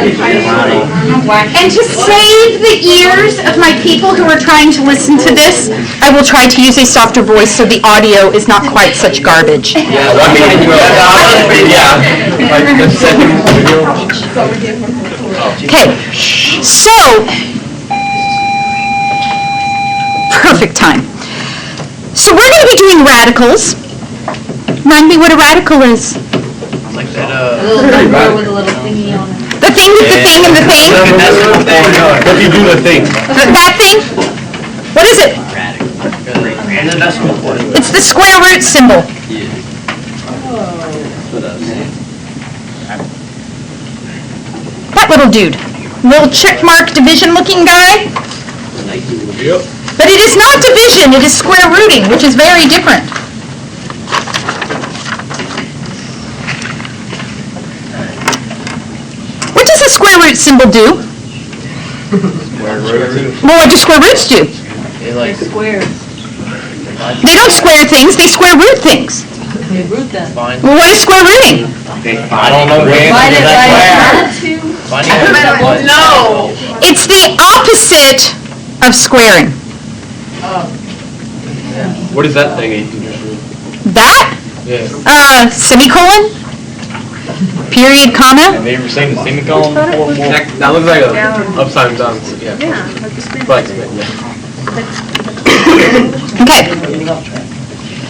And to save the ears of my people who are trying to listen to this, I will try to use a softer voice so the audio is not quite such garbage. Okay, so, perfect time. So we're going to be doing radicals. Remind me what a radical is. Like that, A little number with a little thingy on it. The thing with the thing and the thing? What do you do the thing? That thing? What is it? It's the square root symbol. That little dude. Little check mark division looking guy. Yep. But it is not division, it is square rooting, which is very different. What does a square root symbol do? Well, what do square roots do? They're squares. They don't square things, they square root things. They root them. Well, what is square rooting? I don't know. Divide it by 2. No. It's the opposite of squaring. What is that thing? That? Yeah. Semicolon? Period, comma? Have you ever seen the semicolon before? That looks like a upside down. Yeah. Like, yeah. Okay.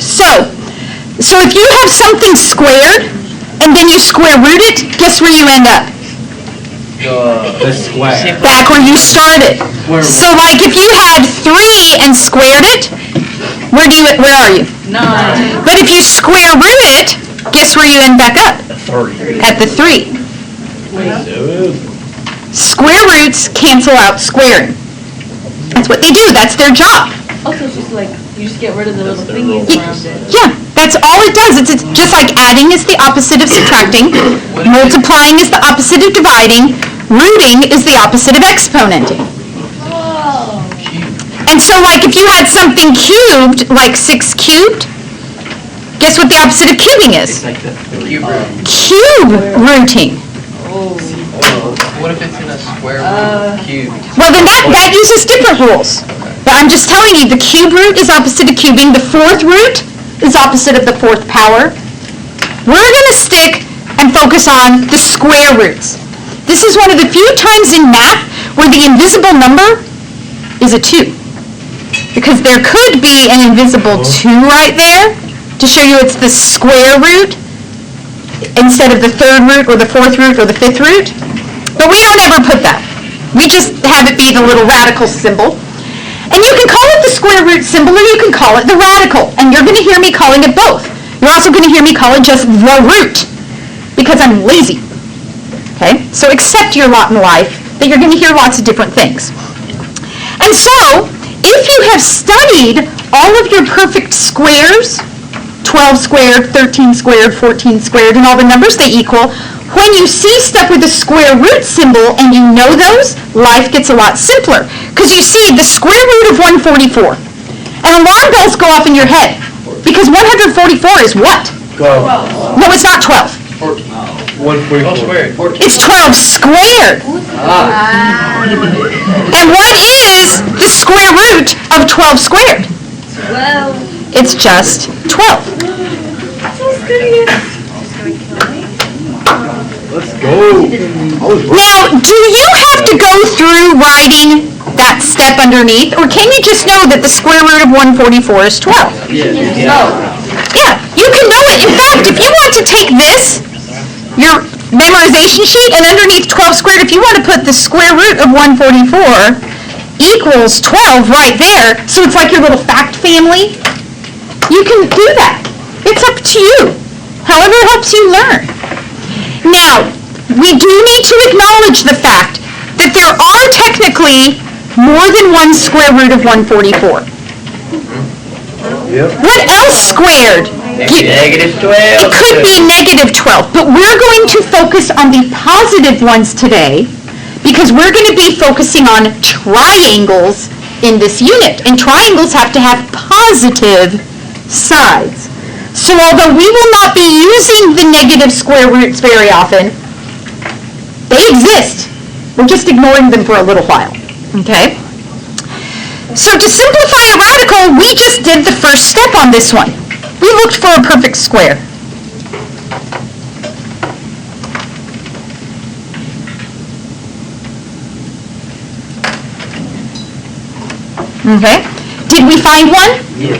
So if you have something squared, and then you square root it, guess where you end up? The square. Back where you started. So like if you had 3 and squared it, where are you? 9. But if you square root it, guess where you end back up? At the 3. Square roots cancel out squaring. That's what they do. That's their job. Also, it's just like, you just get rid of the little thingies around it. Yeah, that's all it does. It's just like adding is the opposite of subtracting, multiplying is the opposite of dividing, rooting is the opposite of exponenting. And so like if you had something cubed, like 6 cubed, guess what the opposite of cubing is? Cube rooting. What if it's in a square root cube? Well, then that uses different rules. But I'm just telling you, the cube root is opposite of cubing. The 4th root is opposite of the 4th power. We're going to stick and focus on the square roots. This is one of the few times in math where the invisible number is a 2. Because there could be an invisible 2 right there to show you it's the square root instead of the 3rd root or the 4th root or the 5th root. But we don't ever put that. We just have it be the little radical symbol. And you can call it the square root symbol or you can call it the radical. And you're going to hear me calling it both. You're also going to hear me call it just the root because I'm lazy. Okay? So accept your lot in life that you're going to hear lots of different things. And so, if you have studied all of your perfect squares, 12 squared, 13 squared, 14 squared, and all the numbers they equal, when you see stuff with a square root symbol and you know those, life gets a lot simpler. Because you see the square root of 144. And alarm bells go off in your head. Because 144 is what? 12. No, it's not 12. 144. It's 12 squared. And what is the square root of 12 squared? Well, It's just 12. Let's go. Now, do you have to go through writing that step underneath, or can you just know that the square root of 144 is 12? Yeah, you can know it. In fact, if you want to take this, your memorization sheet, and underneath 12 squared, if you want to put the square root of 144 equals 12 right there, so it's like your little fact family, you can do that. It's up to you, however it helps you learn. Now, we do need to acknowledge the fact that there are technically more than one square root of 144. Yep. What else squared? Negative 12. It could be negative 12, but we're going to focus on the positive ones today because we're going to be focusing on triangles in this unit. And triangles have to have positive sides. So although we will not be using the negative square roots very often, They exist. We're just ignoring them for a little while, okay? So to simplify a radical, we just did the first step on this one. We looked for a perfect square. Okay, did we find one? Yeah.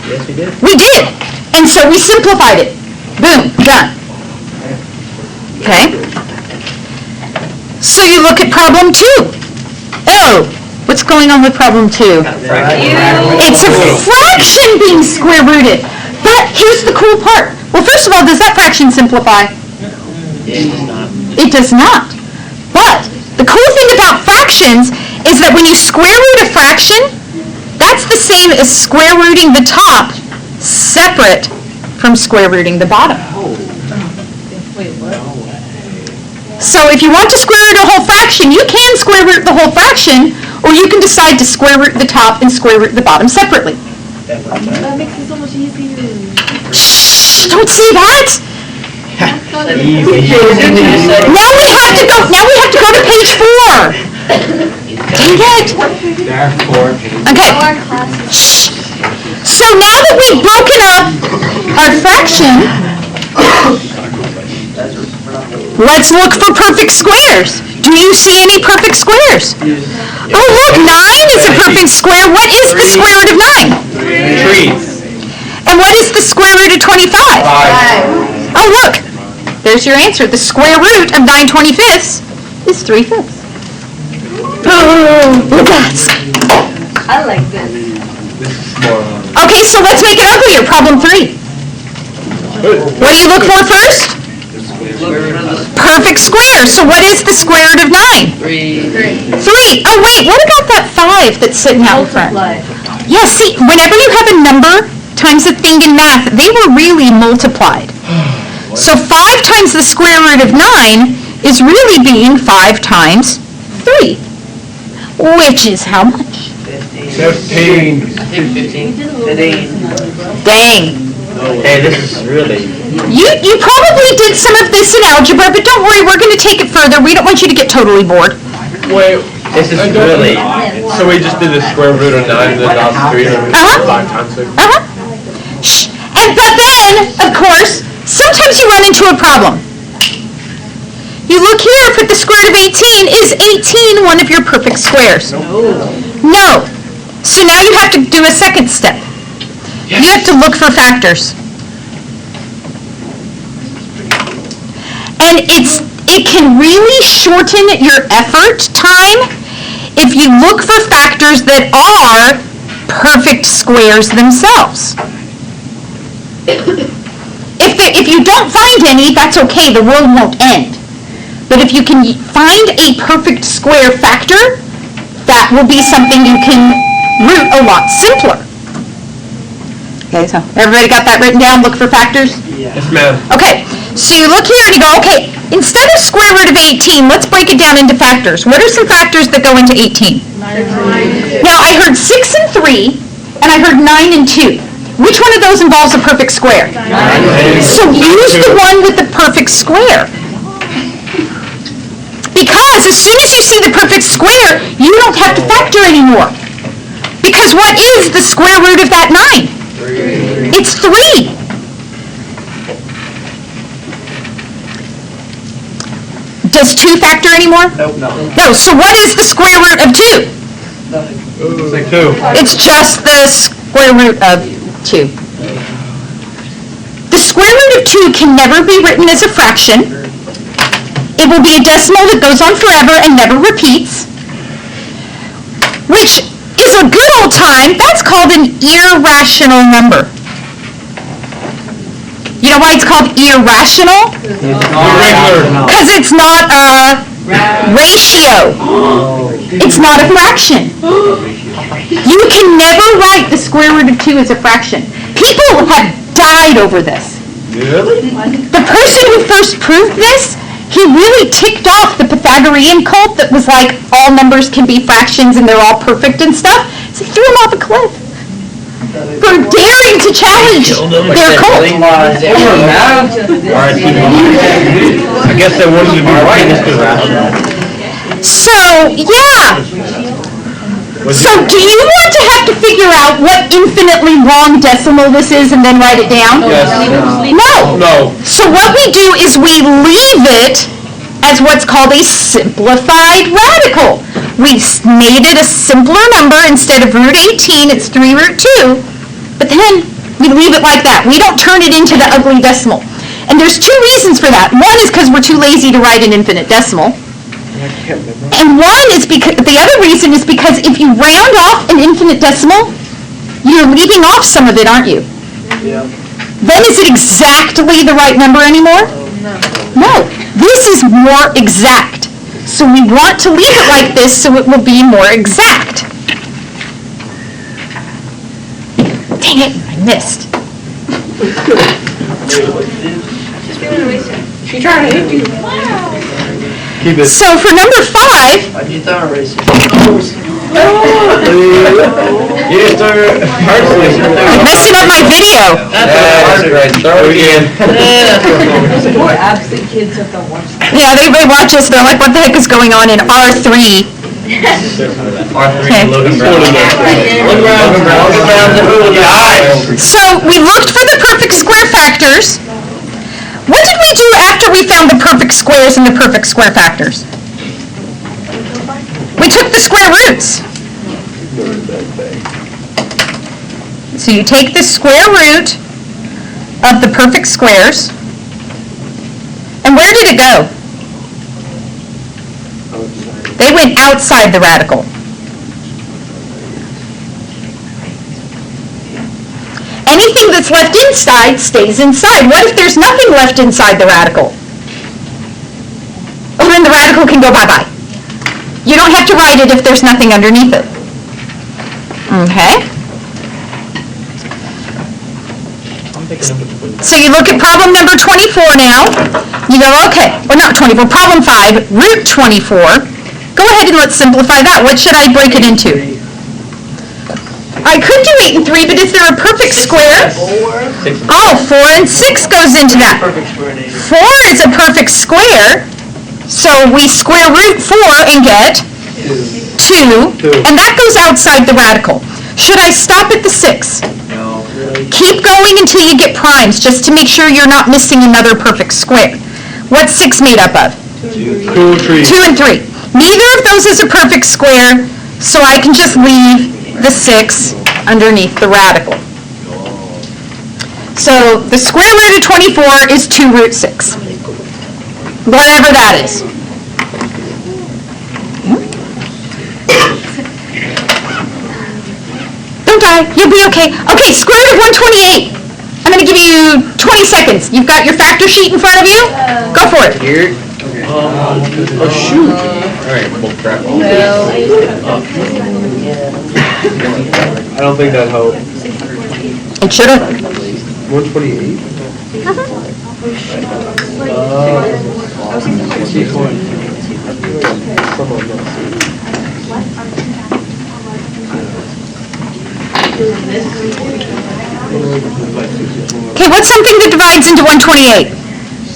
Yes, we did. We did, and so we simplified it. Boom, done. Okay, so you look at problem 2. Oh, what's going on with problem 2? It's a fraction being square rooted. But here's the cool part. Well, first of all, does that fraction simplify? It does not. But the cool thing about fractions is that when you square root a fraction, that's the same as square rooting the top separate from square rooting the bottom. Wait, what? So if you want to square root a whole fraction, you can square root the whole fraction, or you can decide to square root the top and square root the bottom separately. That makes it so much easier. Shh! Don't say that! Easy. Now we have to go to page 4. Dang it! Okay. Shh. So now that we've broken up our fraction, let's look for perfect squares. Do you see any perfect squares? Oh look, 9 is a perfect square. What is the square root of 9? 3. And what is the square root of 25? 5. Oh look, there's your answer. The square root of 9/25 is 3/5. Oh, that's... I like this. This is more. Okay, so let's make it uglier. Problem 3. What do you look for first? Perfect square. So what is the square root of 9? 3. 3. Oh wait, what about that 5 that's sitting out in front? Multiply. Yeah, see, whenever you have a number times a thing in math, they were really multiplied. So 5 times the square root of 9 is really being 5 times 3, which is how much? 15. I think 15. Dang. Hey, this is really... You probably did some of this in algebra, but don't worry, we're going to take it further. We don't want you to get totally bored. Wait. This is really... So we just did the square root of 9 and then now 3 and then 5 times 6. Shh. But then, of course, sometimes you run into a problem. You look here, put the square root of 18. Is 18 one of your perfect squares? No. So now you have to do a second step. You have to look for factors. And it can really shorten your effort time if you look for factors that are perfect squares themselves. If you don't find any, that's okay, the world won't end. But if you can find a perfect square factor, that will be something you can root a lot simpler. Okay, so everybody got that written down? Look for factors? Yes, ma'am. Okay, so you look here and you go, okay, instead of square root of 18, let's break it down into factors. What are some factors that go into 18? 9. Now, I heard 6 and 3, and I heard 9 and 2. Which one of those involves a perfect square? 9. So use the one with the perfect square. Because as soon as you see the perfect square, you don't have to factor anymore. Because what is the square root of that 9? 3. It's 3. Does 2 factor anymore? Nope, no. No, so what is the square root of 2? It's like 2. It's just the square root of 2. The square root of 2 can never be written as a fraction. It will be a decimal that goes on forever and never repeats, which is a good old time. That's called an irrational number. You know why it's called irrational? Irregular. Because it's not a ratio. It's not a fraction. You can never write the square root of 2 as a fraction. People have died over this. Really? The person who first proved this, he really ticked off the Pythagorean cult that was like, all numbers can be fractions and they're all perfect and stuff. So he threw him off a cliff. for daring to challenge their cult. I guess they wanted to be right. So, yeah. So do you want to have to figure out what infinitely long decimal this is and then write it down? Yes. No. No. So what we do is we leave it as what's called a simplified radical. We made it a simpler number. Instead of root 18, it's 3 root 2. But then we leave it like that. We don't turn it into the ugly decimal. And there's two reasons for that. One is because we're too lazy to write an infinite decimal. And one is because, the other reason is because if you round off an infinite decimal, you're leaving off some of it, aren't you? Yeah. Then is it exactly the right number anymore? No. This is more exact. So we want to leave it like this so it will be more exact. Dang it, I missed. She's trying to hit you. Keep it. So for number 5, I did that erase it. You started I'm messing up my video. Right. Throw it again. Poor absent kids have to watch that. Yeah, they watch us, they're like, what the heck is going on in R3? Okay. Logan Brown. So we looked for the perfect square factors. What did we do after we found the perfect squares and the perfect square factors? We took the square roots. So you take the square root of the perfect squares, and where did it go? They went outside the radical. Anything that's left inside stays inside. What if there's nothing left inside the radical? Oh, then the radical can go bye-bye. You don't have to write it if there's nothing underneath it. Okay? So you look at problem number 24 now. You go, okay, or not 24, problem 5, root 24. Go ahead and let's simplify that. What should I break it into? I could do 8 and 3, but is there a perfect square? 4. Oh, 4 and 6 goes into that. Perfect square and 8. 4 is a perfect square, so we square root 4 and get 2, and that goes outside the radical. Should I stop at the 6? No. Keep going until you get primes, just to make sure you're not missing another perfect square. What's 6 made up of? 2 and 3. 2 and 3. Neither of those is a perfect square, so I can just leave the 6 underneath the radical. So the square root of 24 is 2 root 6. Whatever that is. Don't die, you'll be okay. Okay, square root of 128. I'm going to give you 20 seconds. You've got your factor sheet in front of you? Go for it. Here. Oh, shoot. All right, well, crap. I don't think that helped. It should have. 128? Okay, what's something that divides into 128?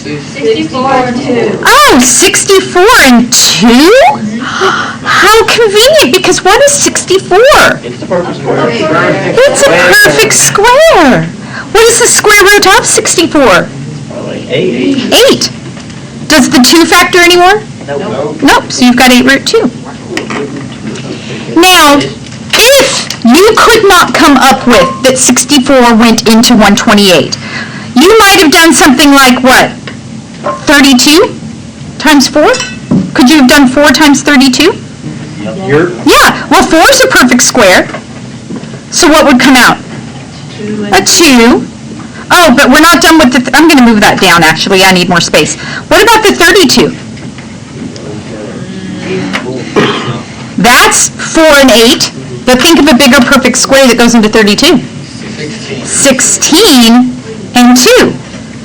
64 and 2. Oh, 64 and 2? How convenient, because what is 64? It's the perfect square. It's a perfect square. What is the square root of 64? 8. Does the 2 factor anymore? Nope, so you've got 8 root 2. Now, if you could not come up with that 64 went into 128, you might have done something like what? 32 times 4? Could you have done 4 times 32? Yeah, well 4 is a perfect square. So what would come out? A 2. Oh, but we're not done with the, I'm going to move that down actually, I need more space. What about the 32? That's 4 and 8, but think of a bigger perfect square that goes into 32. 16 and 2.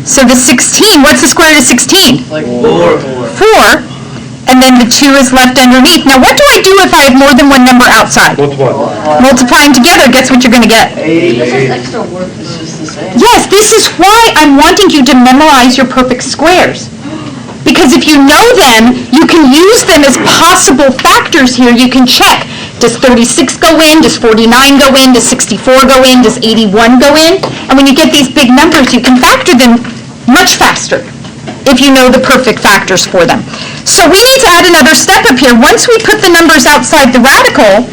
So the 16, what's the square root of 16? Like 4. 4. and then the 2 is left underneath. Now what do I do if I have more than one number outside? Multiplying together, guess what you're going to get? This is extra work. It's just the same. Yes, this is why I'm wanting you to memorize your perfect squares. Because if you know them, you can use them as possible factors here. You can check, does 36 go in? Does 49 go in? Does 64 go in? Does 81 go in? And when you get these big numbers, you can factor them much faster if you know the perfect factors for them. So we need to add another step up here. Once we put the numbers outside the radical,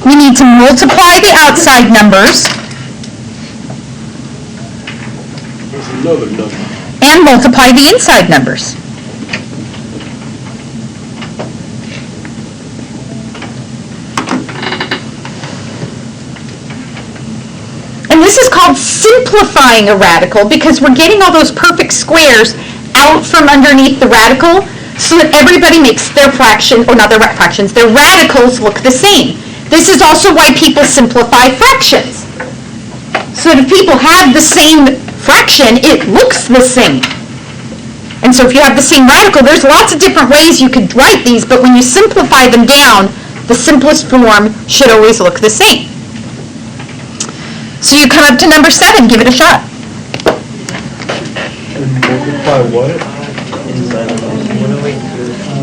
we need to multiply the outside numbers and multiply the inside numbers. And this is called simplifying a radical because we're getting all those perfect squares out from underneath the radical so that everybody makes their fraction, or not their fractions, their radicals look the same. This is also why people simplify fractions. So that if people have the same fraction, it looks the same. And so if you have the same radical, there's lots of different ways you could write these, but when you simplify them down, the simplest form should always look the same. So you come up to number 7, give it a shot. Multiply what?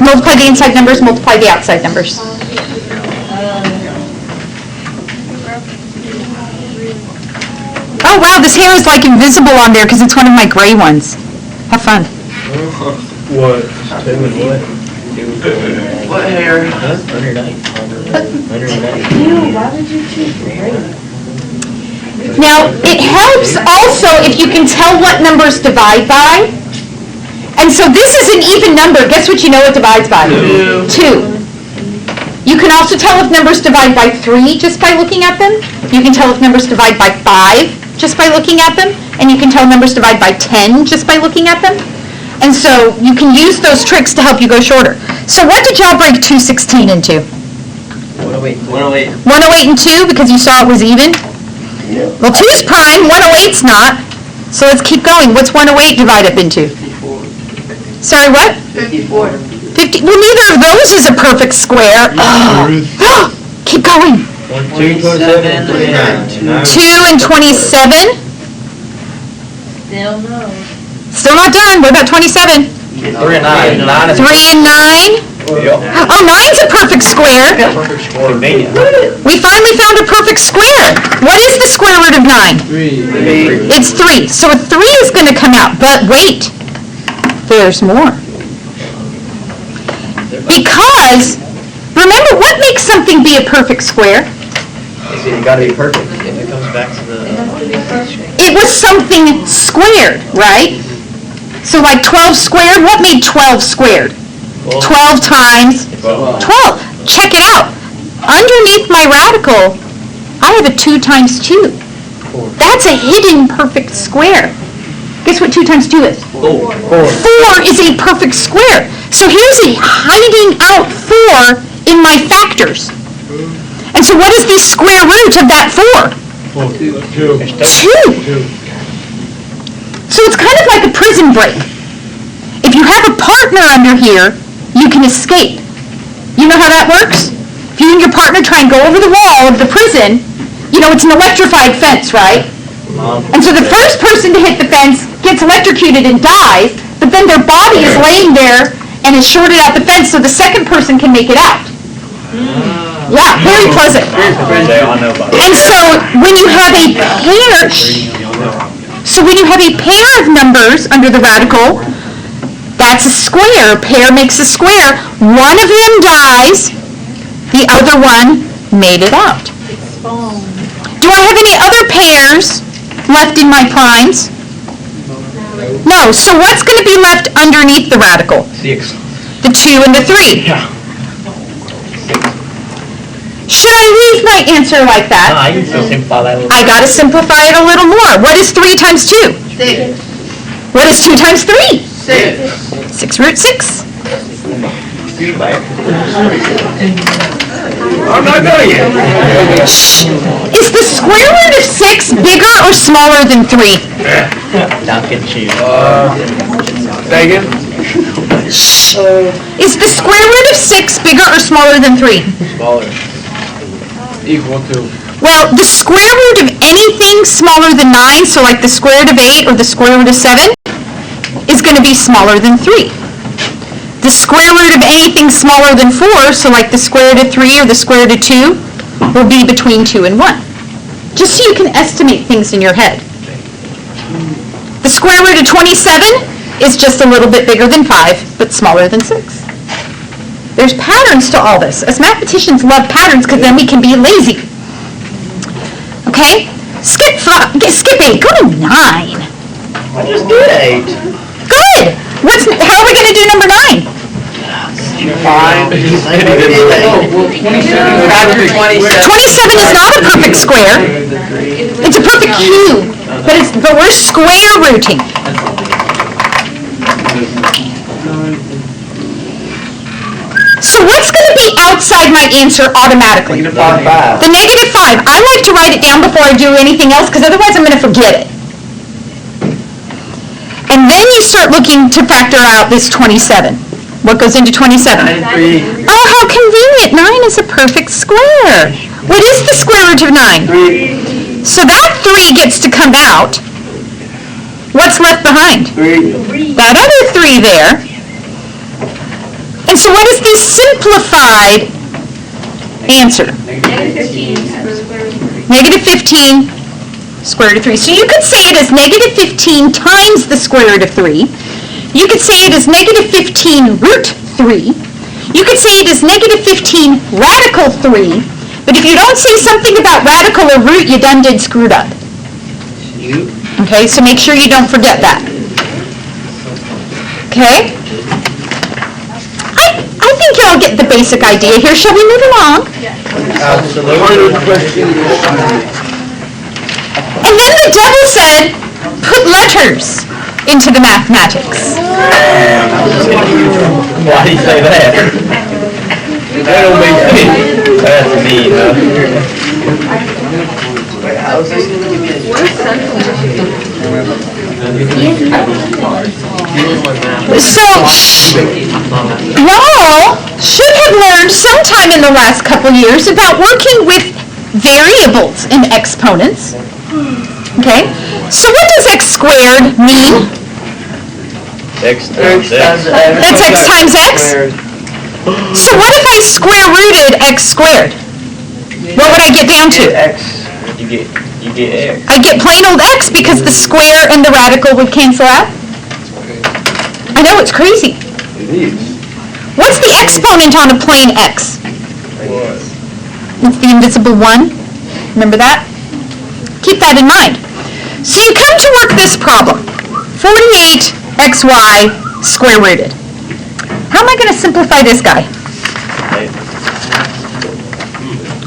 Multiply the inside numbers, multiply the outside numbers. Oh wow, this hair is like invisible on there because it's one of my gray ones. Have fun. What? What hair? 190. Ew, why would you choose gray? Now, it helps also if you can tell what numbers divide by. And so this is an even number. Guess what you know it divides by? 2. You can also tell if numbers divide by 3 just by looking at them. You can tell if numbers divide by 5 just by looking at them. And you can tell numbers divide by 10 just by looking at them. And so you can use those tricks to help you go shorter. So what did y'all break 216 into? 108. 108 and 2 because you saw it was even? Well, 2 is prime, 108's not. So let's keep going. What's 108 divide up into? 54. Sorry, what? 54. 50. Well, neither of those is a perfect square. Keep going. 27. 2 and 27. Still no. Still not done. What about 27? 3 and 9. 3 and 9. Oh, 9's a perfect square. We finally found a perfect square. What is the square root of 9? 3. It's 3. So a 3 is going to come out. But wait, there's more. Because, remember, what makes something be a perfect square? So you gotta be perfect. If it comes back to the... It was something squared, right? So like 12 squared, what made 12 squared? 12 times 12. Check it out. Underneath my radical, I have a 2 times 2. That's a hidden perfect square. Guess what 2 times 2 is? 4. 4 is a perfect square. So here's a hiding out 4 in my factors. And so what is the square root of that 4? 2. So it's kind of like a prison break. If you have a partner under here, you can escape. You know how that works? If you and your partner try and go over the wall of the prison, you know, it's an electrified fence, right? And so the first person to hit the fence gets electrocuted and dies, but then their body is laying there and is shorted out the fence so the second person can make it out. Yeah, very pleasant. And so when you have a pair, of numbers under the radical, that's a square. A pair makes a square. One of them dies, the other one made it out. Do I have any other pairs left in my primes? No. So what's going to be left underneath the radical? 6. The 2 and the 3. Yeah. Should I leave my answer like that? I can still simplify that a little. I got to simplify it a little more. What is 3 times 2? 6. What is 2 times 3? 6. 6 root 6. I'm not done yet. Shh. Is the square root of 6 bigger or smaller than 3? Duncan cheese. Say again? Is the square root of 6 bigger or smaller than 3? Smaller. Equal to. Well, the square root of anything smaller than 9, so like the square root of 8 or the square root of 7, is going to be smaller than 3. The square root of anything smaller than 4, so like the square root of 3 or the square root of 2, will be between 2 and 1. Just so you can estimate things in your head. The square root of 27 is just a little bit bigger than 5, but smaller than 6. There's patterns to all this. Us mathematicians love patterns because then we can be lazy. Okay? Skip 8. Go to 9. I just did 8. Good. How are we going to do number 9? 5. 27 is not a perfect square. It's a perfect cube, but we're square rooting. So what's going to be outside my answer automatically? -5. The -5. I like to write it down before I do anything else because otherwise I'm going to forget it. And then you start looking to factor out this 27. What goes into 27? 3. Oh, how convenient. 9 is a perfect square. What is the square root of 9? 3. So that 3 gets to come out. What's left behind? 3. That other 3 there. And so what is the simplified answer? -15 square root of 3. So you could say it as -15 times the square root of 3. You could say it as -15 root 3. You could say it as -15 radical 3. But if you don't say something about radical or root, you done did screwed up. Okay, so make sure you don't forget that. Okay? I think y'all get the basic idea here. Shall we move along? And then the devil said, put letters into the mathematics. Why do you say that? That don't make sense. That's mean, huh? So, y'all should have learned sometime in the last couple years about working with variables and exponents. Okay? So what does x squared mean? X times X. That's x times x? So what if I square rooted x squared? What would I get down to? X. You get X. I get plain old x because the square and the radical would cancel out. I know, it's crazy. It is. What's the exponent on a plain x? What? It's the invisible 1. Remember that? Keep that in mind. So you come to work this problem. 48xy square rooted. How am I going to simplify this guy?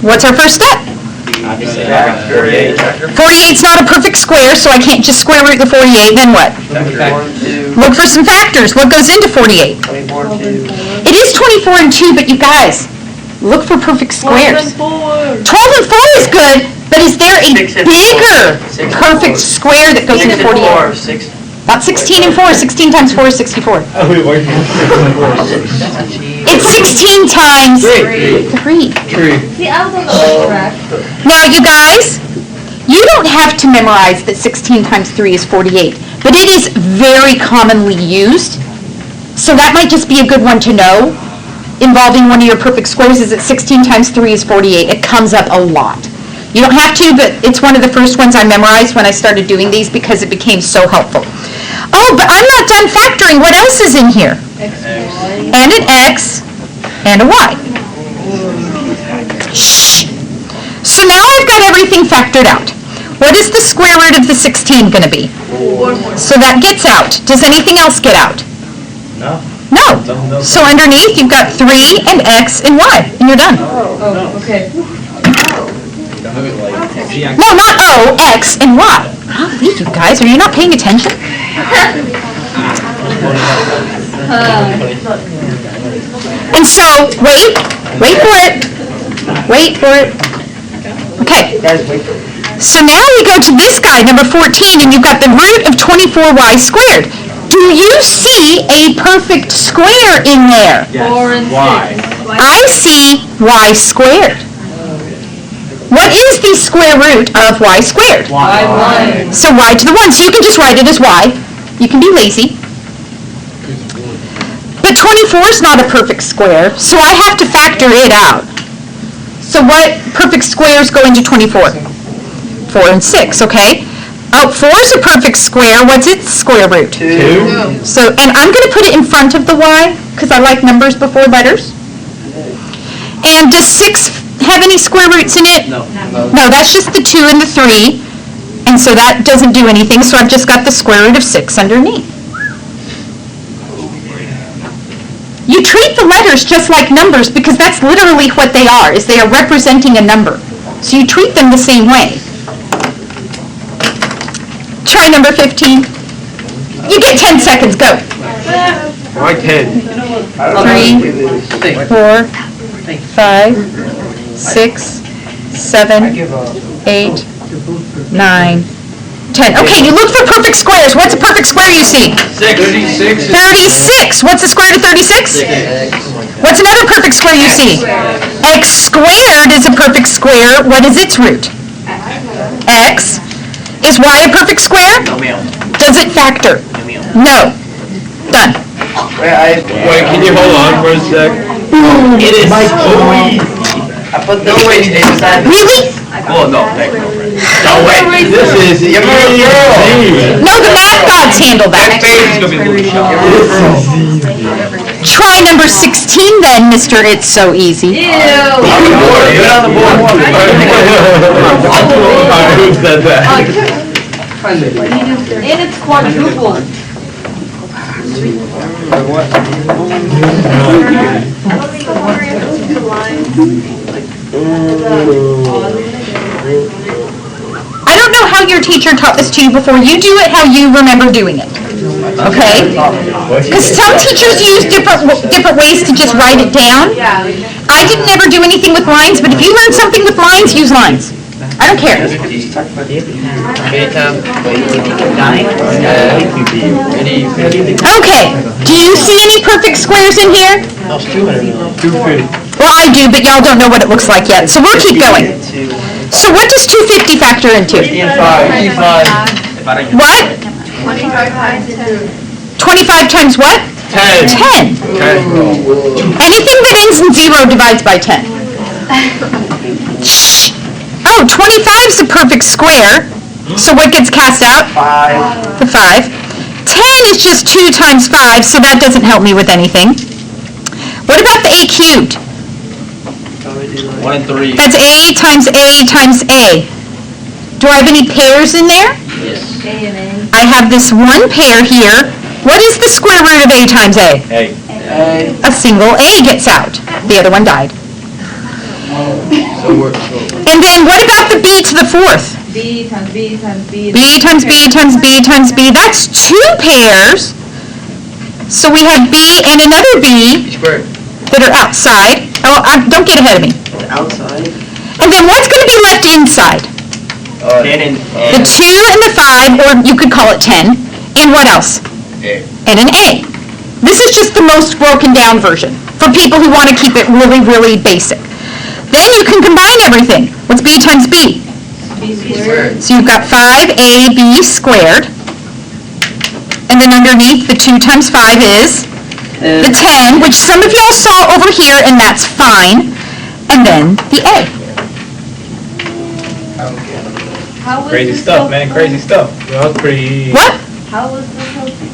What's our first step? 48. 48's not a perfect square, so I can't just square root the 48. Then what? Look for some factors. What goes into 48? 24 and 2. It is 24 and 2, but you guys, look for perfect squares. 12 and 4 is good, but is there a bigger perfect square that goes into 48? Not 16 and 4. 16 times 4 is 64. It's 16 times 3. See, I was on the track. Now, you guys, you don't have to memorize that 16 times 3 is 48, but it is very commonly used. So that might just be a good one to know. Involving one of your perfect squares is that 16 times 3 is 48. It comes up a lot. You don't have to, but it's one of the first ones I memorized when I started doing these because it became so helpful. Oh, but I'm not done factoring. What else is in here? And an x and a y. Shh. So now I've got everything factored out. What is the square root of the 16 going to be? 4. So that gets out. Does anything else get out? No. No. So underneath you've got 3 and x and y, and you're done. Oh, okay. No, not O, X, and Y. Golly, you guys, are you not paying attention? And so, wait for it. Okay. So now we go to this guy, number 14, and you've got the root of 24y squared. Do you see a perfect square in there? 4 and 6. I see y squared. What is the square root of y squared? Y1. So y to the 1. So you can just write it as y. You can be lazy. But 24 is not a perfect square, so I have to factor it out. So what perfect squares go into 24? 4 and 6, okay? Oh, 4 is a perfect square. What's its square root? 2. So, and I'm going to put it in front of the y, because I like numbers before letters. And does 6 have any square roots in it? No. No, that's just the 2 and the 3. And so that doesn't do anything, so I've just got the square root of 6 underneath. You treat the letters just like numbers because that's literally what they are, is they are representing a number. So you treat them the same way. Try number 15. You get 10 seconds, go. Why 10? 3, 4, 5, 6, 7, 8, 9, 10. Okay, you look for perfect squares. What's a perfect square you see? 36. 36. What's the square root of 36? What's another perfect square you see? X squared is a perfect square. What is its root? X. Is y a perfect square? Does it factor? No. Done. Wait, can you hold on for a sec? It is so easy. I put the weight inside. Really? Oh, no. No, wait. This is easy. No, the math gods handle that. Page is going to be a little sharp. Try number 16 then, Mr. It's So Easy. On the board. Get on the board. Who said that? And it's quadruple. I don't know how your teacher taught this to you before. You do it how you remember doing it. Okay? Because some teachers use different ways to just write it down. I didn't ever do anything with lines, but if you learn something with lines, use lines. I don't care. Okay. Do you see any perfect squares in here? Well, I do, but y'all don't know what it looks like yet, so we'll keep going. So what does 250 factor into? What? 25 times what? 10. 10. Anything that ends in 0 divides by 10. Shh. Oh, 25 is a perfect square. So what gets cast out? 5. The 5. 10 is just 2 times 5, so that doesn't help me with anything. What about the a cubed? 1 and 3. That's a times a times a. Do I have any pairs in there? Yes. A and A. I have this one pair here. What is the square root of a times a? Hey. A single a gets out. The other one died. And then what about the b to the 4th? B times B times B. b times b times b times b. That's 2 pairs. So we have b and another b Squared. that are outside. Oh, don't get ahead of me. Outside. And then what's going to be left inside? 10 The 2 and the 5, or you could call it 10. And what else? A. And an a. This is just the most broken down version for people who want to keep it really, really basic. Then you can combine everything. What's b times b? B squared. So you've got 5ab squared. And then underneath, the 2 times 5 is the 10, which some of y'all saw over here, and that's fine. And then the a. How was Crazy this stuff, so man. fun? Crazy stuff. That was pretty. What? How was this so fun?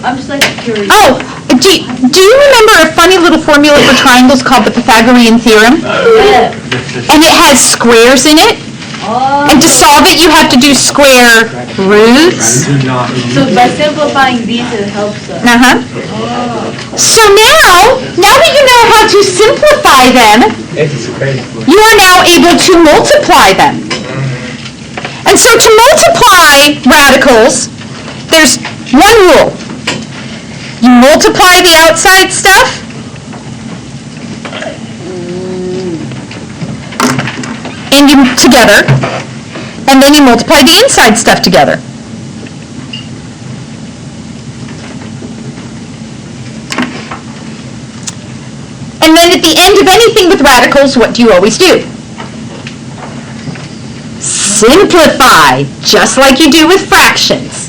I'm just like curious. Oh, do you remember a funny little formula for triangles called the Pythagorean theorem? Yeah. And it has squares in it. Oh. And to solve it, you have to do square roots. So by simplifying these, it helps us. Uh-huh. So now that you know how to simplify them, This is crazy. you are now able to multiply them. And so to multiply radicals, there's one rule. You multiply the outside stuff, and you together, and then you multiply the inside stuff together. at the end of anything with radicals, what do you always do? Simplify, just like you do with fractions.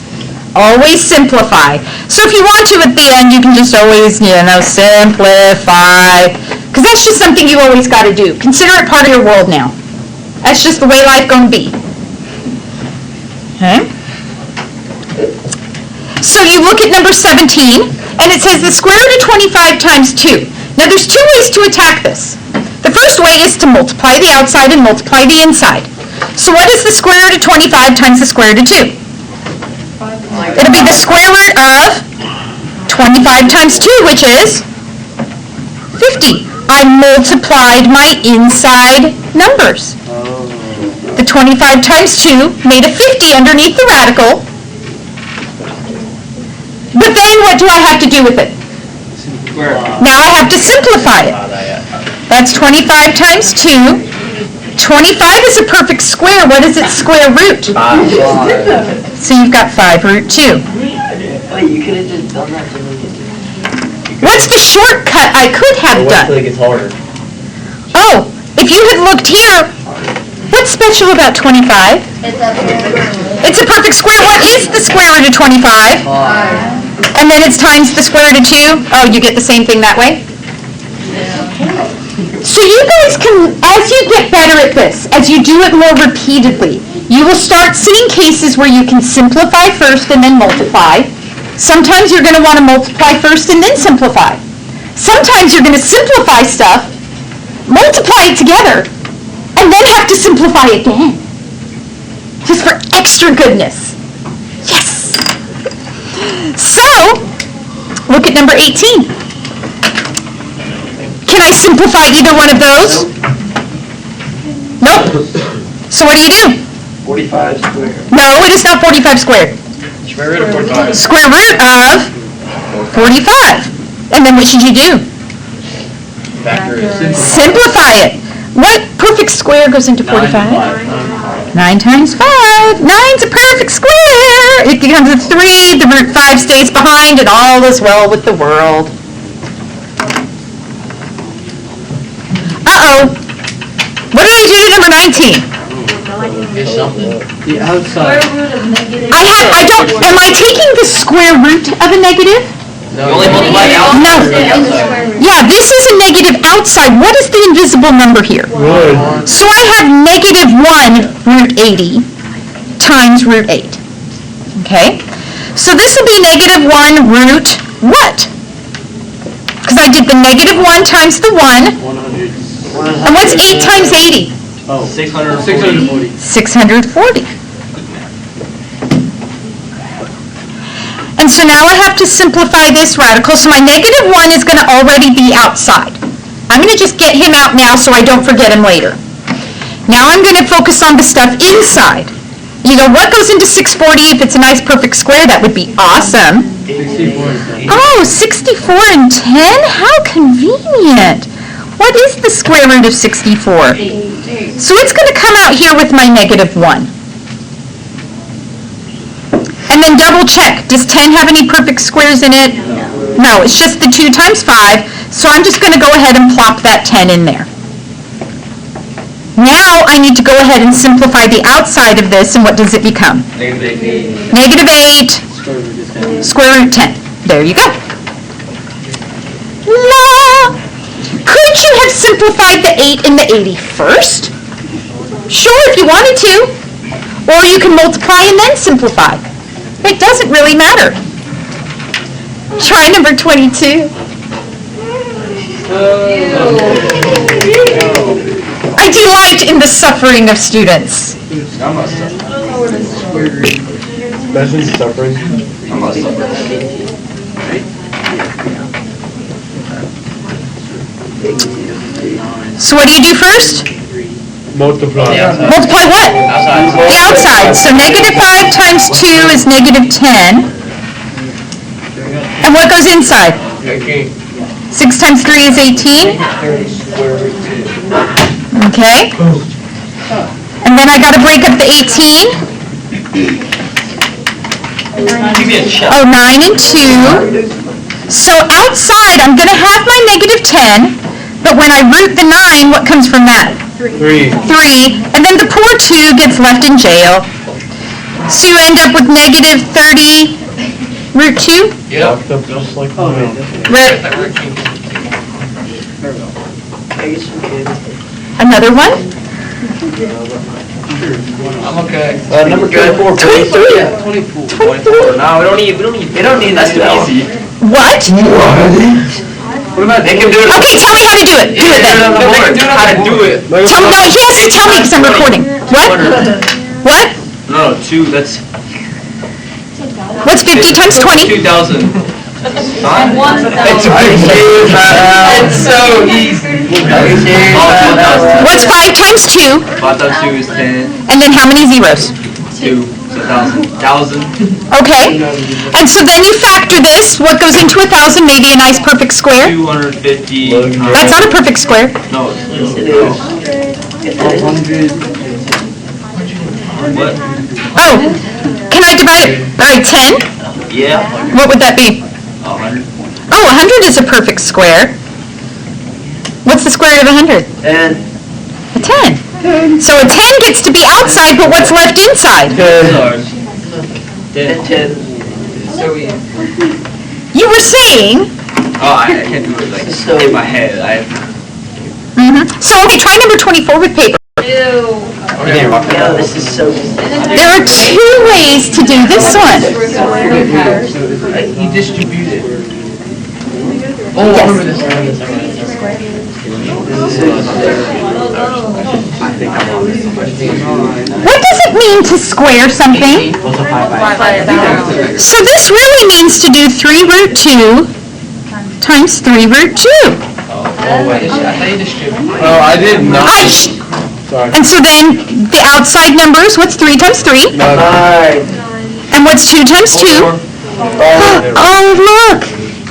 Always simplify. So if you want to at the end, you can just always, simplify. Because that's just something you always got to do. Consider it part of your world now. That's just the way life gonna be. Okay? So you look at number 17, and it says the square root of 25 times 2. Now there's two ways to attack this. The first way is to multiply the outside and multiply the inside. So what is the square root of 25 times the square root of 2? It'll be the square root of 25 times 2, which is 50. I multiplied my inside numbers. The 25 times 2 made a 50 underneath the radical. But then what do I have to do with it? Now I have to simplify it. That's 25 times 2. 25 is a perfect square. What is its square root? 5. So you've got 5 root 2. Wait, you could have just done that to me. What's the shortcut I could have Wait till done? it gets harder. Oh, if you had looked here, what's special about 25? It's a perfect square. What is the square root of 25? And then it's times the square root of 2. Oh, you get the same thing that way? So you guys can, as you get better at this, as you do it more repeatedly, you will start seeing cases where you can simplify first and then multiply. Sometimes you're going to want to multiply first and then simplify. Sometimes you're going to simplify stuff, multiply it together, and then have to simplify again. Just for extra goodness. Yes! So, look at number 18. Can I simplify either one of those? Nope. So what do? 45 squared. No, it is not 45 squared. Square root of 45. Square root of 45. And then what should you do? Factor it. Simplify it. What perfect square goes into 45? 9 times 5. 9's a perfect square. It becomes a 3. The root 5 stays behind, and all is well with the world. Uh-oh. What did I do to number 19? Here's something. The outside. Am I taking the square root of a negative? No, you only multiply the outside. No. The outside. Yeah, this is a negative outside. What is the invisible number here? So I have negative 1 root 80 times root 8. Okay? So this will be negative 1 root what? Because I did the negative 1 times the 1. 100. And what's 8 times 80? 640. 640. And so now I have to simplify this radical. So my negative 1 is going to already be outside. I'm going to just get him out now so I don't forget him later. Now I'm going to focus on the stuff inside. You know, what goes into 640 if it's a nice perfect square? That would be awesome. 64. Oh, 64 and 10? How convenient. What is the square root of 64? So it's going to come out here with my negative 1. And then double check. Does 10 have any perfect squares in it? No, it's just the 2 times 5. So I'm just going to go ahead and plop that 10 in there. Now I need to go ahead and simplify the outside of this, and what does it become? Negative 8 square root 10. There you go. La! Could you have simplified the 8 and the 80 first? Sure, if you wanted to. Or you can multiply and then simplify. It doesn't really matter. Try number 22. I delight in the suffering of students. I'm not suffering. Imagine suffering. I'm not suffering. So what do you do first? Multiply. Multiply what? Outside. The outside. So negative 5 times 2 is negative 10. And what goes inside? 18. 6 times 3 is 18. Okay. And then I got to break up the 18. Give me a check. Oh, 9 and 2. So outside, I'm going to have my negative 10. But when I root the 9, what comes from that? 3. 3, and then the poor 2 gets left in jail. So you end up with negative 30 root 2? Yep. Just like mine. Right. I guess you can. Another one? I'm okay. Number 24, please. 23. Yeah, 24. 24. No, we don't need That's too easy. What? What about, they can do it. Okay, tell me how to do it. Do it then. How to do it. Tell me, no, he has to tell me because I'm recording. What? What? No, 2, that's. What's 50 times 20? 2,000. It's It's so easy. What's 5 times 2? 5 times 2 is 10. And then how many zeros? 2, so 1,000. Okay. And so then you factor this. What goes into 1,000? Maybe a nice perfect square? 250. That's not a perfect square. No, what? Oh, can I divide it by 10? Yeah. What would that be? 100. Oh, 100 is a perfect square. What's the square root of 100? And A 10. So a 10 gets to be outside, but what's left inside? 10. 10. So easy. You were saying... Oh, I can't do it like So- in my head. So, okay, try number 24 with paper. Yeah, this is so easy. There are 2 ways to do this one. He distributed. Oh, I Yes. remember this. What does it mean to square something? So this really means to do 3 root 2 times 3 root 2. I thought you distributed. Oh, I did not. Sorry. And so then the outside numbers, what's 3 times 3? 9. And what's 2 times 2? Oh, look!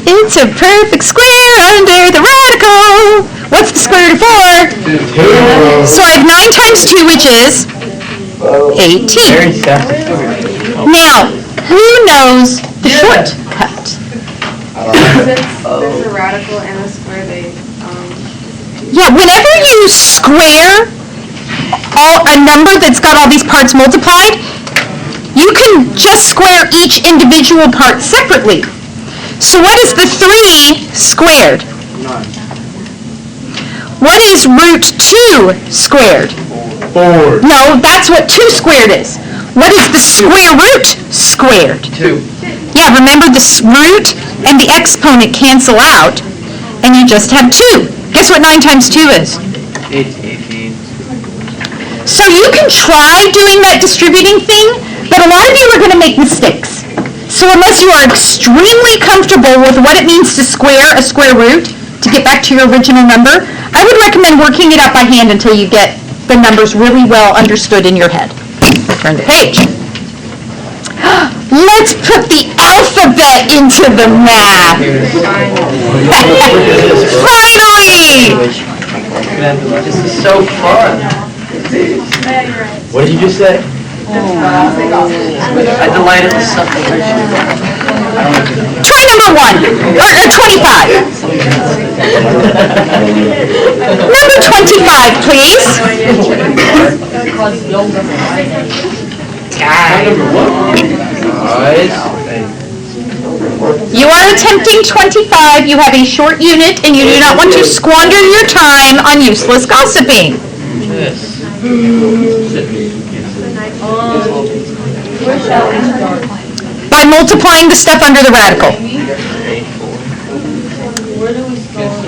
It's a perfect square under the radical. What's the square root of 4? So I have 9 times 2, which is 18. Now, who knows the shortcut? Since there's a radical and a square, Yeah, whenever you square a number that's got all these parts multiplied, you can just square each individual part separately. So what is the 3 squared? What is root 2 squared? 4. No, that's what 2 squared is. What is the square root squared? 2. Yeah, remember the root and the exponent cancel out, and you just have 2. Guess what 9 times 2 is? 18. So you can try doing that distributing thing, but a lot of you are going to make mistakes. So unless you are extremely comfortable with what it means to square a square root to get back to your original number, I would recommend working it out by hand until you get the numbers really well understood in your head. Turn the page. Let's put the alphabet into the math. Finally! This is so fun. What did you just say? I delight in the subdivision. Try number 1, or 25. Number 25, please. You are attempting 25. You have a short unit, and you do not want to squander your time on useless gossiping. By multiplying the stuff under the radical.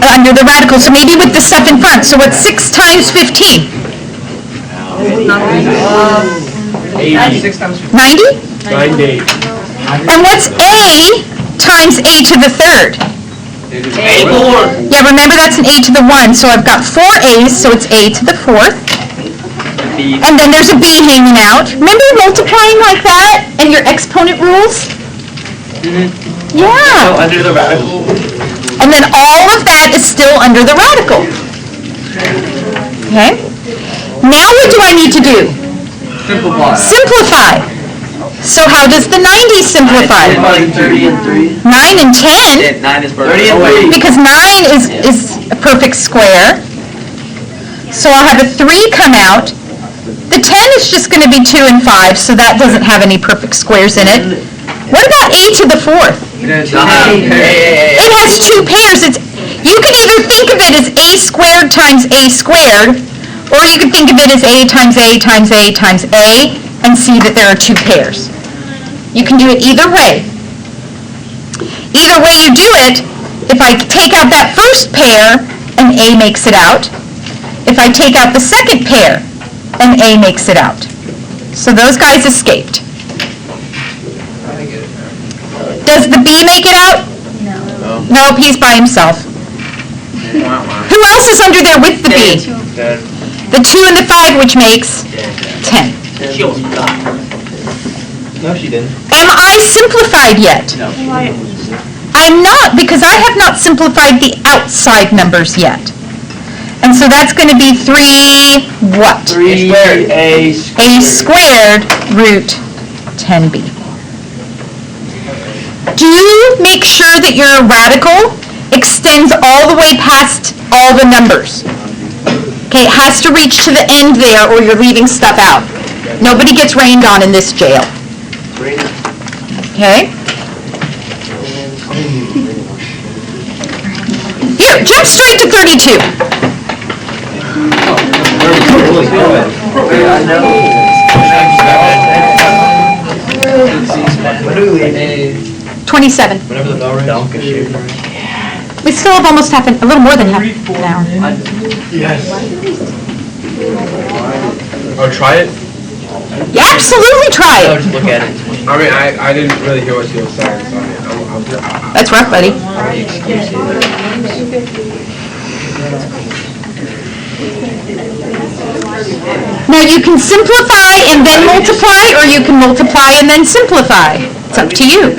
Under the radical, so maybe with the stuff in front. So what's 6 times 15? 6 times 90? 98. And what's a times a to the third? Yeah, remember that's an a to the 1, so I've got 4 a's, so it's a to the 4th. And then there's a b hanging out. Remember multiplying like that and your exponent rules? Yeah. Under the radical. And then all of that is still under the radical. Okay? Now what do I need to do? Simplify. Simplify. So how does the 90 simplify? 30 and 3. 9 and 10? 9 is 30 and 3. Because 9 is a perfect square. So I'll have a 3 come out. The 10 is just going to be 2 and 5, so that doesn't have any perfect squares in it. What about a to the 4th? It has 2 pairs. You can either think of it as a squared times a squared, or you can think of it as a times a times a times a, and see that there are 2 pairs. You can do it either way. Either way you do it, if I take out that first pair, an a makes it out. If I take out the second pair, an a makes it out. So those guys escaped. Does the b make it out? No. Nope, he's by himself. Who else is under there with the b? The 2 and the 5, which makes 10. She almost forgot. No, she didn't. Am I simplified yet? No. I'm not, because I have not simplified the outside numbers yet. And so that's going to be 3 what? 3a A squared root 10b. Do make sure that your radical extends all the way past all the numbers. Okay, it has to reach to the end there or you're leaving stuff out. Nobody gets rained on in this jail. Okay? Here, jump straight to 32. I know. 27. Whenever the bell rings. We still have almost a little more than half an hour. Yes. Oh, try it? Yeah, absolutely try No, it. just look at it. I mean, I didn't really hear what you were saying, so That's rough, buddy. Now you can simplify and then multiply, or you can multiply and then simplify. It's up to you.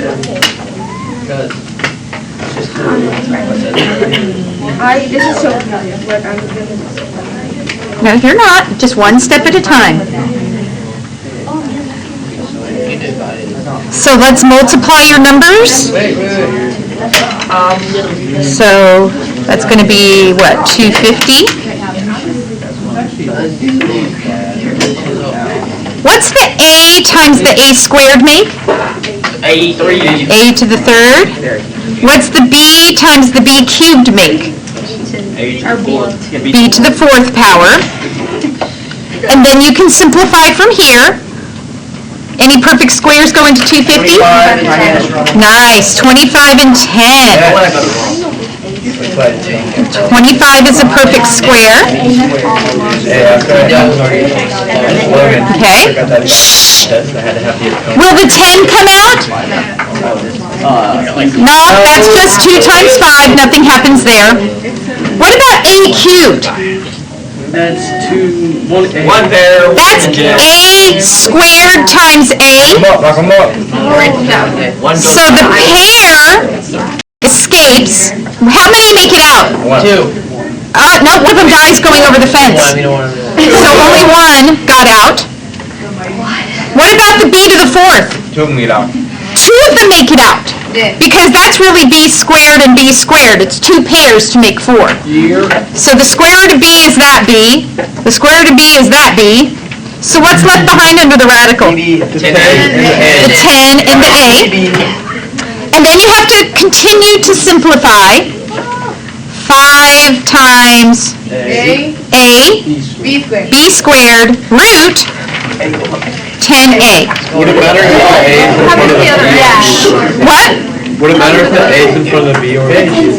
This is so familiar, but I'm gonna. No, you're not. Just one step at a time. So let's multiply your numbers. So that's going to be, what, 250? What's the a times the a squared make? A A to the 3rd. What's the b times the b cubed make? B to the 4th power. And then you can simplify from here. Any perfect squares go into 250? Nice. 25 and 10. 25 is a perfect square. Okay. Will the 10 come out? No, that's just 2 times 5. Nothing happens there. What about a cubed? That's 1 pair. That's a squared times a. Knock 'em up. So the pair escapes. How many make it out? 2. No, one of them dies going over the fence. So only one got out. What about the b to the 4th? 2 of them get out. 2 of them make it out. Because that's really b squared and b squared. It's 2 pairs to make 4. So the square root of b is that b. The square root of b is that b. So what's left behind under the radical? The 10 and the a. And then you have to continue to simplify. 5 times A, a, B squared. b squared, root 10a. would it matter if the A is in front of the B? What? Would it matter if the A is in front of the B or the B?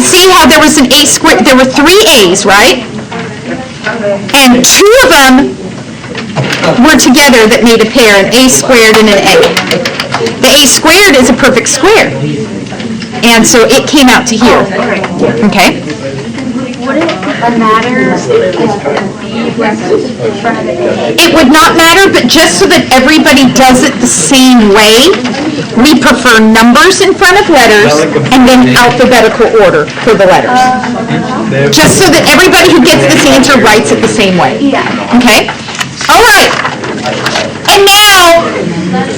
See how there was an a squared, there were 3 a's, right? And 2 of them were together that made a pair, an a squared and an a. The a squared is a perfect square. And so it came out to here. Okay? Would it matter if the B was in front of the A? It would not matter, but just so that everybody does it the same way, we prefer numbers in front of letters and then alphabetical order for the letters. Just so that everybody who gets this answer writes it the same way. Okay? All right. And now,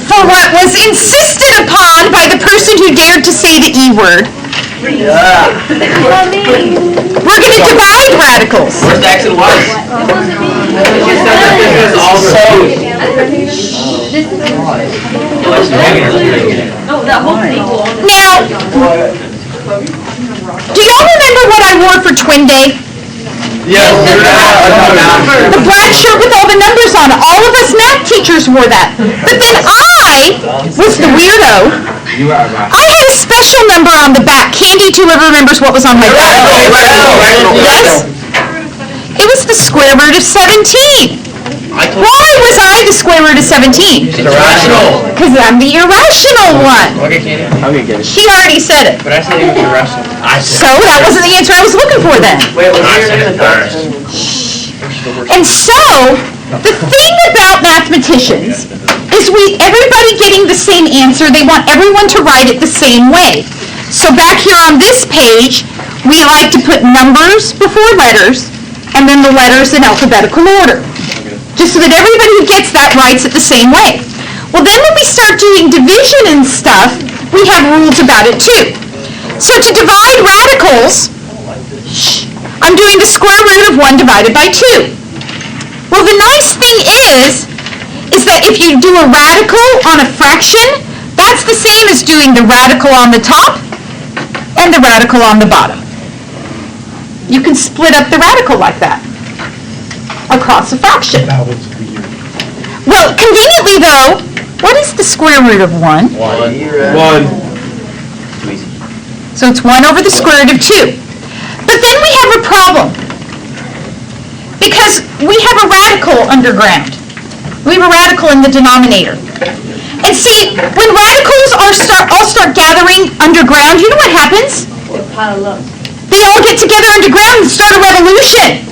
for what was insisted upon by the person who dared to say the E word, We're going to divide radicals. Where's the X and Y? You said that this is all No, that whole thing will only. Now, do y'all remember what I wore for Twin Day? Yes. The black shirt with all the numbers on it. All of us math teachers wore that. But then I was the weirdo. I had a special number on the back. Candy, who remembers what was on my back? Yes? It was the square root of 17. Why was I the square root of 17? It's irrational. Because I'm the irrational one. Okay, Candy. I'm gonna get it. She already said it. But I said it was irrational. So that wasn't the answer I was looking for then. Wait, I said it first. And so, the thing about mathematicians is everybody getting the same answer, they want everyone to write it the same way. So back here on this page, we like to put numbers before letters, and then the letters in alphabetical order. Just so that everybody who gets that writes it the same way. Well, then when we start doing division and stuff, we have rules about it too. So to divide radicals, I'm doing the square root of 1 divided by 2. Well, the nice thing is that if you do a radical on a fraction, that's the same as doing the radical on the top and the radical on the bottom. You can split up the radical like that across a fraction. Well, conveniently though, what is the square root of 1? 1. So it's 1 over the square root of 2. But then we have a problem. Because we have a radical underground. We have a radical in the denominator. And see, when radicals all start gathering underground, you know what happens? They pile up. They all get together underground and start a revolution.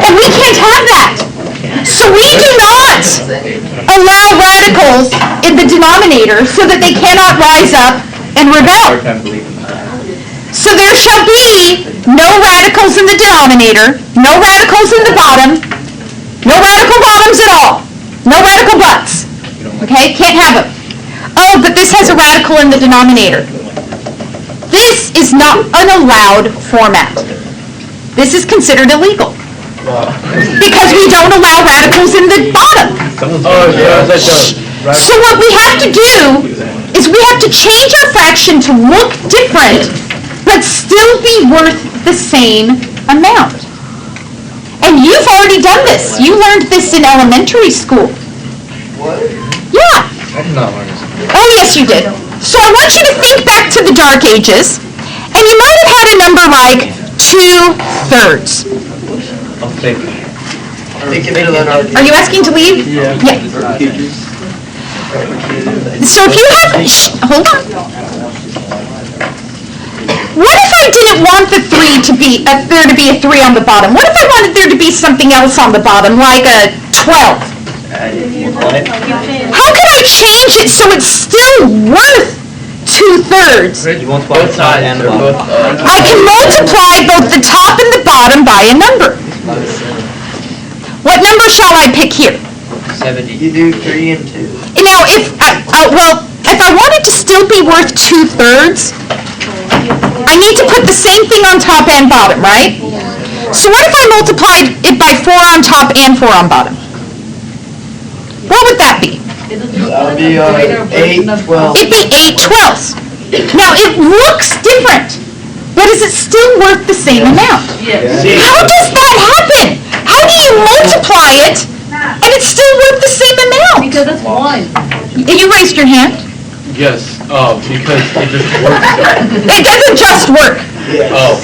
And we can't have that. So we do not allow radicals in the denominator so that they cannot rise up and rebel. So there shall be no radicals in the denominator, no radicals in the bottom, no radical bottoms at all, no radical butts. Okay, can't have them. Oh, but this has a radical in the denominator. This is not an allowed format. This is considered illegal. Because we don't allow radicals in the bottom. Oh, yeah, that's So what we have to do is we have to change our fraction to look different, but still be worth the same amount. And you've already done this. You learned this in elementary school. What? Yeah. I did not learn this. Oh, yes, you did. So I want you to think back to the Dark Ages, and you might have had a number like 2/3. I'll take Are you asking to leave? Yeah. So if you have, hold on. What if I didn't want the 3 to be, there to be a 3 on the bottom? What if I wanted there to be something else on the bottom, like a 12? How can I change it so it's still worth 2/3? You want both sides and the bottom. I can multiply both the top and the bottom by a number. What number shall I pick here? 70. You do 3 and 2. Now, if I wanted to still be worth 2/3, I need to put the same thing on top and bottom, right? So what if I multiplied it by 4 on top and 4 on bottom? What would that be? That would be 8, 12. It'd be 8/12. Now, it looks different, but is it still worth the same amount? Yes. How does that happen? How do you multiply it and it's still worth the same amount? Because it's 1. You raised your hand. Yes, because it just works. It doesn't just work. Oh.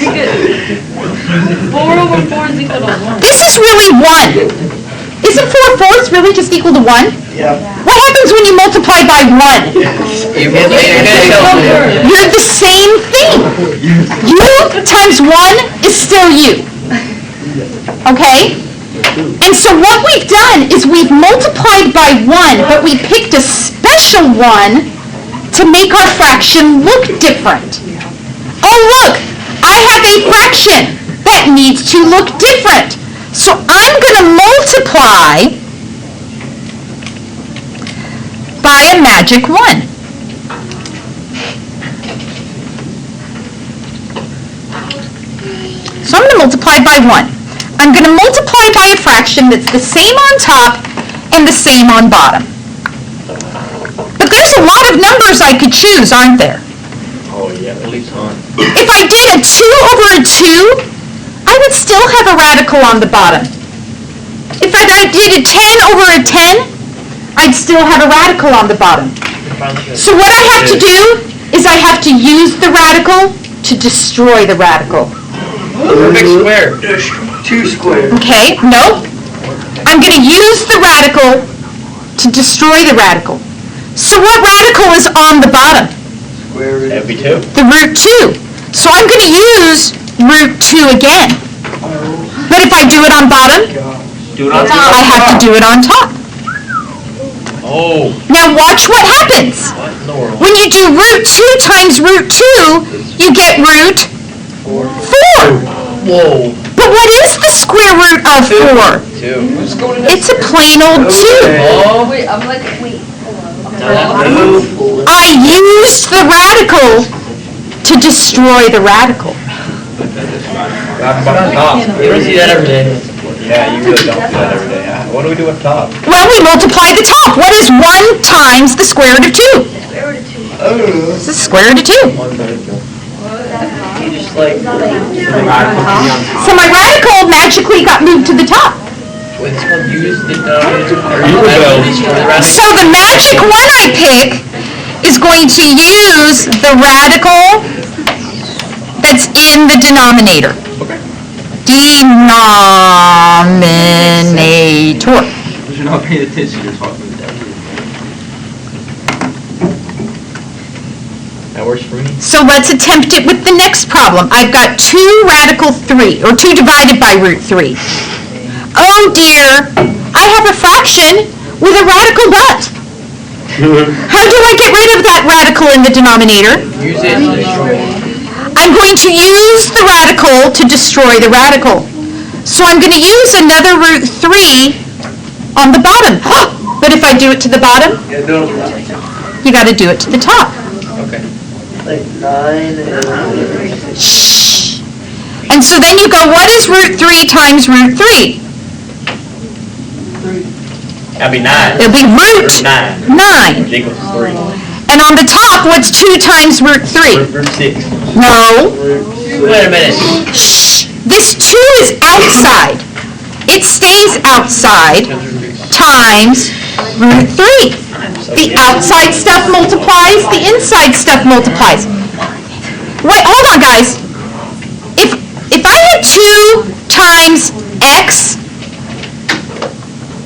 4 over 4 is equal to 1. This is really 1. Isn't 4/4 really just equal to 1? Yeah. What happens when you multiply by 1? You're the same thing. You times 1 is still you. Okay? And so what we've done is we've multiplied by 1, but we picked a special 1 to make our fraction look different. Oh, look, I have a fraction that needs to look different. So I'm going to multiply by a magic 1. I'm going to multiply by 1. I'm going to multiply by a fraction that's the same on top and the same on bottom. But there's a lot of numbers I could choose, aren't there? Oh, yeah, at least on. If I did a 2 over a 2, I would still have a radical on the bottom. If I did a 10 over a 10, I'd still have a radical on the bottom. So what I have to do is I have to use the radical to destroy the radical. Perfect square. 2 squared. Okay, no. I'm going to use the radical to destroy the radical. So what radical is on the bottom? Square root. That'd be 2. The root 2. So I'm going to use root 2 again. But if I do it on bottom, Do it on I have to do it on top. Oh, Now watch what happens. what in the world? When you do root 2 times root 2, you get root 4. Whoa. But what is the square root of 4? 2. It's a plain old 2. Oh. Wait, I'm like, wait. I used the radical to destroy the radical. You don't see that every day. Yeah, you really don't see that every day. What do we do up top? Well, we multiply the top. What is 1 times the square root of 2? It's the square root of 2. You just like, So my radical magically got moved to the top. wait, it's called use the, So the magic one I pick is going to use the radical that's in the denominator. Denominator. You're not paying attention, you're talking to them. That works for me. So let's attempt it with the next problem. I've got 2 radical 3, or 2 divided by root 3. Oh dear, I have a fraction with a radical but. How do I get rid of that radical in the denominator? Use it to destroy. I'm going to use the radical to destroy the radical. So I'm going to use another root 3 on the bottom. But if I do it to the bottom, you got to do it to the top. Okay. Like 9 and... Shh. And so then you go, what is root 3 times root 3? That'd be 9. It'll be root 9. 9. Which equals 3. And on the top, what's 2 times root 3? Root 6. No. Wait a minute. Shh. This 2 is outside. It stays outside times root 3. The outside stuff multiplies, the inside stuff multiplies. Wait, hold on, guys. If I had 2 times x,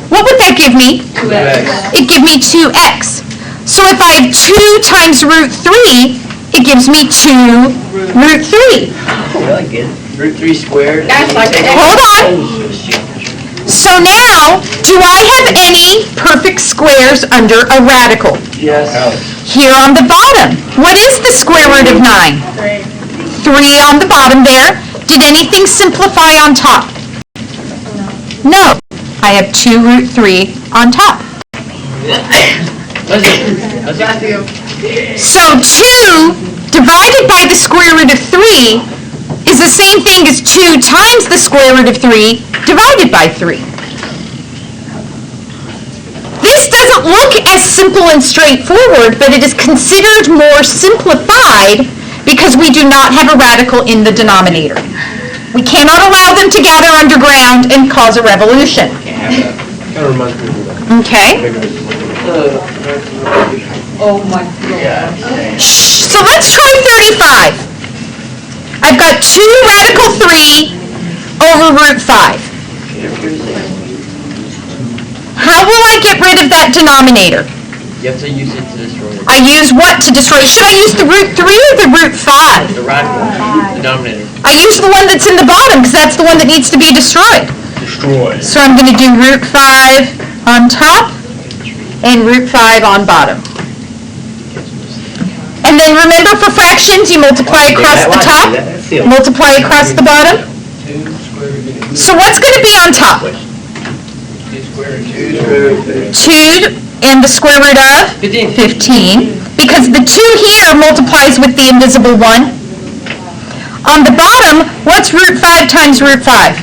what would that give me? 2x. It gives me 2x. So if I have 2 times root 3, it gives me 2 root 3. Really good. Root 3 squared. Hold on. So now, do I have any perfect squares under a radical? Yes. Here on the bottom. What is the square root of 9? 3 on the bottom there. Did anything simplify on top? No. I have 2 root 3 on top. So 2 divided by the square root of 3 is the same thing as 2 times the square root of 3 divided by 3. This doesn't look as simple and straightforward, but it is considered more simplified because we do not have a radical in the denominator. We cannot allow them to gather underground and cause a revolution. Kind of reminds me of that. Okay? Oh my God. Shh. So let's try 35. I've got 2 radical 3 over root 5. How will I get rid of that denominator? You have to use it to destroy it. I use what to destroy? Should I use the root 3 or the root 5? The radical. Denominator. I use the one that's in the bottom because that's the one that needs to be destroyed. Destroy. So I'm going to do root 5 on top and root 5 on bottom. And then remember for fractions, you multiply across the top, multiply across the bottom. So what's going to be on top? 2 and the square root of? 15. Because the 2 here multiplies with the invisible 1. On the bottom, what's root 5 times root 5?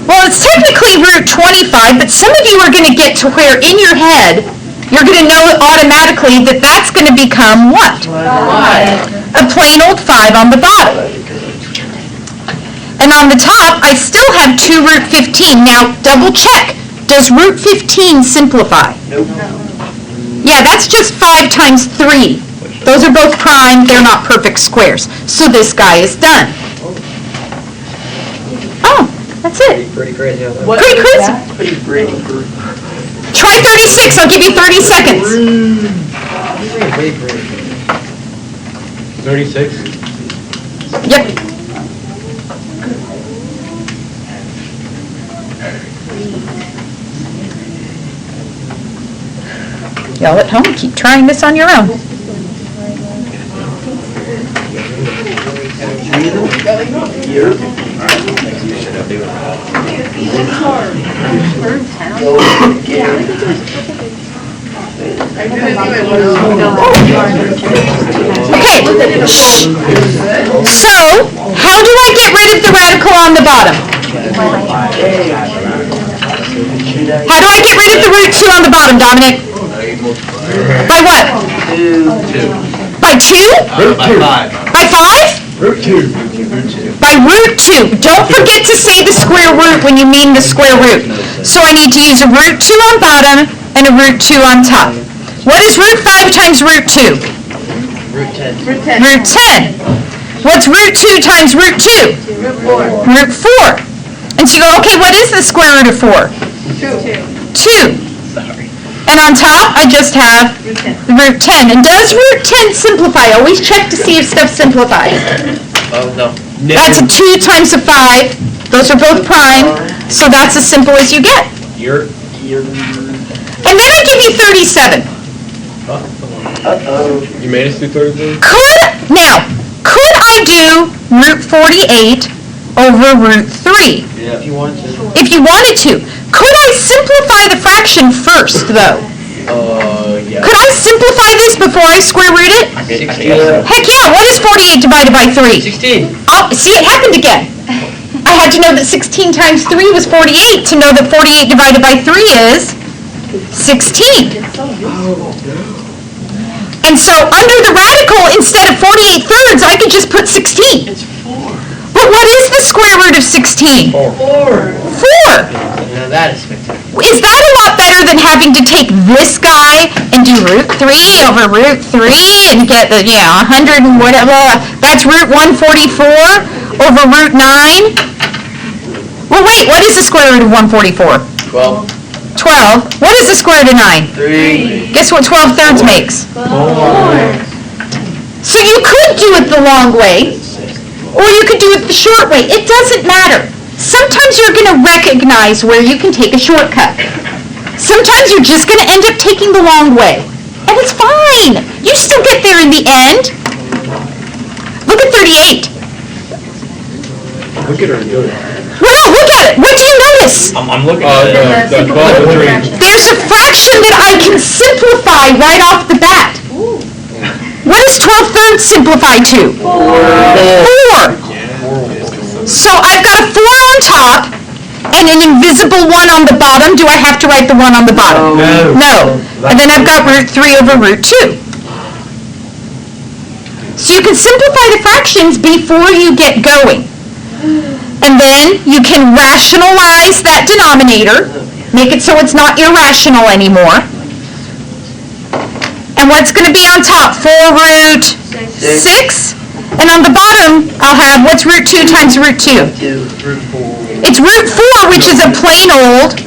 Well, it's technically root 25, but some of you are going to get to where in your head, you're going to know automatically that that's going to become what? A plain old 5 on the bottom. And on the top, I still have 2 root 15. Now, double check. Does root 15 simplify? Nope. Yeah, that's just 5 times 3. Those are both prime. They're not perfect squares. So this guy is done. Oh, that's it. Pretty crazy. Pretty crazy. Pretty. Try 36. I'll give you 30 seconds. 36? Yep. Y'all at home, keep trying this on your own. Okay, shh. So, how do I get rid of the radical on the bottom? How do I get rid of the root 2 on the bottom, Dominic? By what? 2. By 2? By 5? Root 2. By root 2. Don't forget to say the square root when you mean the square root. So I need to use a root 2 on bottom and a root 2 on top. What is root 5 times root 2? Root 10. Root 10. What's root 2 times root 2? Root 4. And so you go, okay, what is the square root of 4? 2. And on top, I just have root 10. And does root 10 simplify? Always check to see if stuff simplifies. Oh, no. That's a 2 times a 5. Those are both prime, so that's as simple as you get. And then I give you 37. You made us do 33? Could I do root 48 over root 3? Yeah. If you want to. If you wanted to. Could I simplify the fraction first, though? Yeah. Could I simplify this before I square root it? 16. Heck yeah, what is 48 divided by 3? 16. Oh, see, it happened again. I had to know that 16 times 3 was 48 to know that 48 divided by 3 is 16. And so under the radical, instead of 48 thirds, I could just put 16. It's 4. But what is the square root of 16? 4. 4. Now that is spectacular. Is that a lot better than having to take this guy and do root 3 over root 3 and get the, 100 and whatever? That's root 144 over root 9? Well, wait, what is the square root of 144? 12. 12. What is the square root of 9? 3. Guess what 12 thirds makes? 4. So you could do it the long way, or you could do it the short way. It doesn't matter. Sometimes you're going to recognize where you can take a shortcut. Sometimes you're just going to end up taking the long way. And it's fine. You still get there in the end. Look at 38. Look at her do it. Wow, look at it. What do you notice? I'm looking at The 12 and 3. There's a fraction that I can simplify right off the bat. What does 12 thirds simplify to? 4. So I've got a 4 on top and an invisible 1 on the bottom. Do I have to write the 1 on the bottom? No. And then I've got root 3 over root 2. So you can simplify the fractions before you get going. And then you can rationalize that denominator, make it so it's not irrational anymore. And what's going to be on top? 4 root 6. And on the bottom, I'll have, what's root 2 times root 2? Root 4. It's root 4, which is a plain old 2.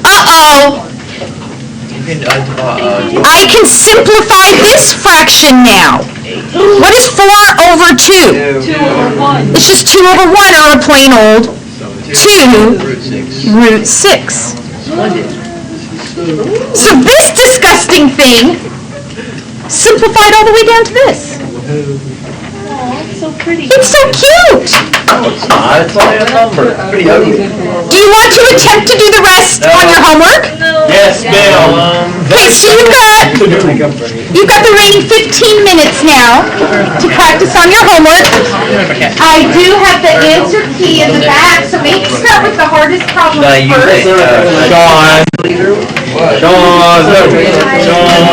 Uh-oh. I can simplify this fraction now. What is 4 over 2? 2 over 1. It's just 2 over 1, or a plain old 2 root 6. So this disgusting thing simplified all the way down to this. Aw, it's so pretty. It's so cute. It's not, it's only a number. Pretty ugly. Do you want to attempt to do the rest on your homework? Yes, ma'am. Okay, so you've got the remaining 15 minutes now to practice on your homework. I do have the answer key in the back, so maybe start with the hardest problems Should I use first. it? Sean. Sean. Sean.